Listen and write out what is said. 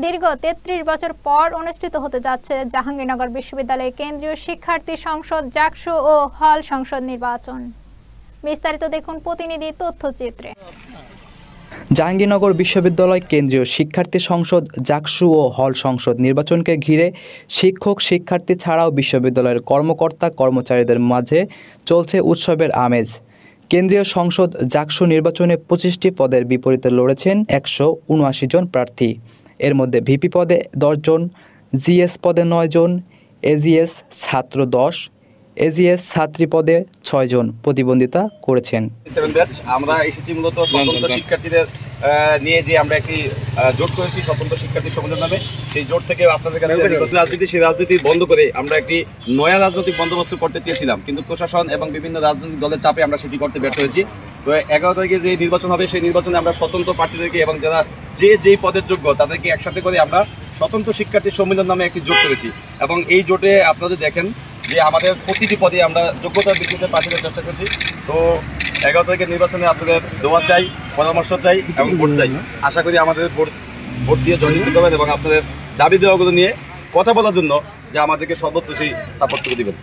দীর্ঘ ৩৩ বছর পর অনুষ্ঠিত হতে যাচ্ছে জাহাঙ্গীরনগর বিশ্ববিদ্যালয়ে কেন্দ্রীয় শিক্ষার্থী সংসদ জাকসু ও হল সংসদ নির্বাচন। বিস্তারিত দেখুন প্রতিনিধি তথ্যচিত্রে। জাহাঙ্গীরনগর বিশ্ববিদ্যালয় কেন্দ্রীয় শিক্ষার্থী সংসদ জাকসু ও হল সংসদ নির্বাচনকে ঘিরে শিক্ষক শিক্ষার্থী ছাড়াও বিশ্ববিদ্যালয়ের কর্মকর্তা কর্মচারীদের মাঝে চলছে উৎসবের আমেজ। কেন্দ্রীয় সংসদ জাকসু নির্বাচনে 25টি পদের বিপরীতে লড়েছেন 179 জন প্রার্থী। এর মধ্যে ভিপি পদে 10 জন, জিএস পদে 9 জন, এজিএস ছাত্র 10, এজিএস ছাত্রী পদে 6 জন প্রতিদ্বন্দ্বিতা করেছেন। আমরা এসেছি মূলত স্বতন্ত্র শিক্ষার্থীদের নিয়ে যে আমরা একটি জোট করেছি স্বতন্ত্র শিক্ষার্থী সম্মেলন নামে। সেই জোট থেকে আপনাদের কাছে সেই রাজনীতি বন্ধ করে আমরা একটি নয়া রাজনৈতিক বন্দোবস্ত করতে চেয়েছিলাম, কিন্তু প্রশাসন এবং বিভিন্ন রাজনৈতিক দলের চাপে আমরা সেটি করতে ব্যর্থ হয়েছি। তো 11 তারিখে যে নির্বাচন হবে সেই নির্বাচনে আমরা স্বতন্ত্র প্রার্থীদেরকে এবং যারা যেই পদের যোগ্য তাদেরকে একসাথে করে আমরা স্বতন্ত্র শিক্ষার্থী সম্মেলন নামে একটি জোট করেছি। এবং এই জোটে আপনাদের দেখেন যে আমাদের প্রতিটি পদে আমরা যোগ্যতার ভিত্তিতে প্রার্থীদের চেষ্টা করছি। তো 11 তারিখের নির্বাচনে আপনাদের দোয়া চাই, পরামর্শ চাই এবং ভোট চাই। আশা করি আমাদের ভোট দিয়ে জয়যুক্ত করবেন এবং আপনাদের দাবি দেওয়াগুলো নিয়ে কথা বলার জন্য যে আমাদেরকে সর্বোচ্চ সেই সাপোর্ট করে দেবেন।